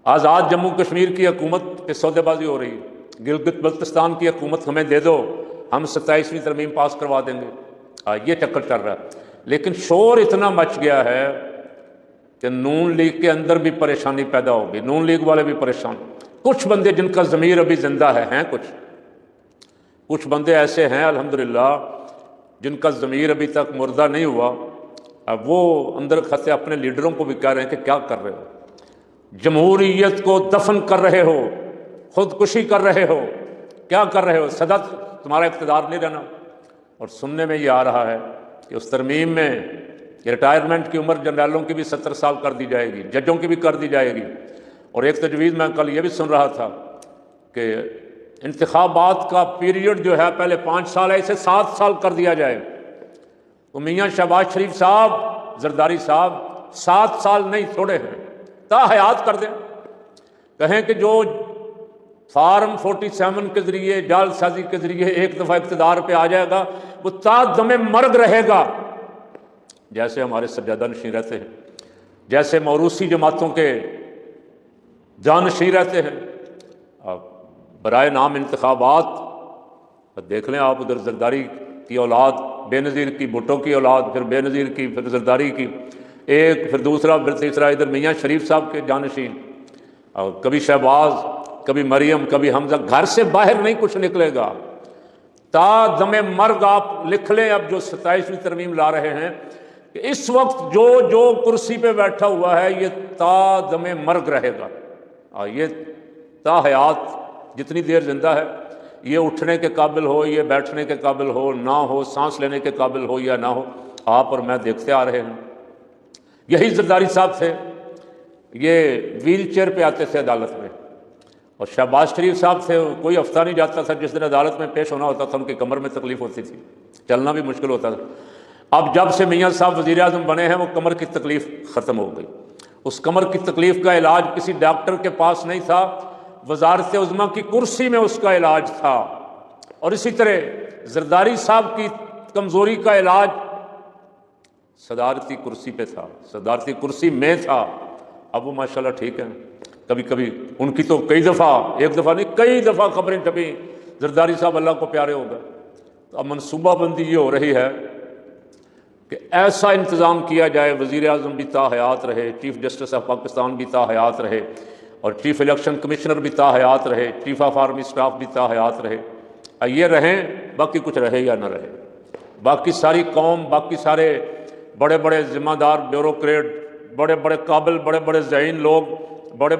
آزاد جموں کشمیر کی حکومت پہ سودے بازی ہو رہی ہے، گلگت بلتستان کی حکومت ہمیں دے دو، ہم 27ویں ترمیم پاس کروا دیں گے، یہ چکر چل رہا ہے۔ لیکن شور اتنا مچ گیا ہے کہ نون لیگ کے اندر بھی پریشانی پیدا ہوگی، نون لیگ والے بھی پریشان، کچھ بندے جن کا ضمیر ابھی زندہ ہے، ہیں کچھ بندے ایسے ہیں الحمدللہ جن کا ضمیر ابھی تک مردہ نہیں ہوا، اب وہ اندر خطے اپنے لیڈروں کو بھی کہہ رہے ہیں کہ کیا کر رہے ہو، جمہوریت کو دفن کر رہے ہو، خودکشی کر رہے ہو، کیا کر رہے ہو، سدا تمہارا اقتدار نہیں رہنا۔ اور سننے میں یہ آ رہا ہے کہ اس ترمیم میں ریٹائرمنٹ کی عمر جنرلوں کی بھی 70 سال کر دی جائے گی، ججوں کی بھی کر دی جائے گی، اور ایک تجویز میں کل یہ بھی سن رہا تھا کہ انتخابات کا پیریڈ جو ہے پہلے 5 سال ہے، اسے 7 سال کر دیا جائے۔ تو میاں شہباز شریف صاحب، زرداری صاحب 7 سال نہیں تھوڑے ہیں، تا حیات کر دیں، کہیں کہ جو فارم 47 کے ذریعے جال سازی کے ذریعے ایک دفعہ اقتدار پہ آ جائے گا وہ تا دم مرگ رہے گا، جیسے ہمارے سجادہ نشین رہتے ہیں، جیسے موروثی جماعتوں کے جانشین رہتے ہیں۔ برائے نام انتخابات دیکھ لیں آپ، ادھر زرداری کی اولاد، بے نظیر کی بھٹو کی اولاد، پھر بے نظیر کی، پھر زرداری کی ایک، پھر دوسرا، پھر تیسرا، ادھر میاں شریف صاحب کے جانشین، اور کبھی شہباز، کبھی مریم، کبھی حمزہ، گھر سے باہر نہیں کچھ نکلے گا تا دم مرگ۔ آپ لکھ لیں اب جو 27ویں ترمیم لا رہے ہیں کہ اس وقت جو کرسی پہ بیٹھا ہوا ہے یہ تا دم مرگ رہے گا، یہ تا حیات جتنی دیر زندہ ہے، یہ اٹھنے کے قابل ہو، یہ بیٹھنے کے قابل ہو نہ ہو، سانس لینے کے قابل ہو یا نہ ہو، آپ اور میں دیکھتے آ رہے ہیں۔ یہی زرداری صاحب تھے، یہ ویل چیئر پہ آتے تھے عدالت میں، اور شہباز شریف صاحب تھے، کوئی ہفتہ نہیں جاتا تھا جس دن عدالت میں پیش ہونا ہوتا تھا ان کی کمر میں تکلیف ہوتی تھی، چلنا بھی مشکل ہوتا تھا۔ اب جب سے میاں صاحب وزیر اعظم بنے ہیں وہ کمر کی تکلیف ختم ہو گئی، اس کمر کی تکلیف کا علاج کسی ڈاکٹر کے پاس نہیں تھا، وزارت عظمیٰ کی کرسی میں اس کا علاج تھا۔ اور اسی طرح زرداری صاحب کی کمزوری کا علاج صدارتی کرسی پہ تھا، صدارتی کرسی میں تھا۔ اب وہ ماشاءاللہ ٹھیک ہیں، کبھی کبھی ان کی تو کئی دفعہ، ایک دفعہ نہیں کئی دفعہ خبریں چھپیں زرداری صاحب اللہ کو پیارے ہو گئے۔ تو اب منصوبہ بندی یہ ہو رہی ہے کہ ایسا انتظام کیا جائے وزیر اعظم بھی تا حیات رہے، چیف جسٹس آف پاکستان بھی تا حیات رہے، اور چیف الیکشن کمشنر بھی تا حیات رہے، چیف آف آرمی اسٹاف بھی تا حیات رہے، یہ رہیں، باقی کچھ رہے یا نہ رہے، باقی ساری قوم، باقی سارے بڑے بڑے ذمہ دار بیوروکریٹ، بڑے بڑے قابل، بڑے بڑے ذہین لوگ، بڑے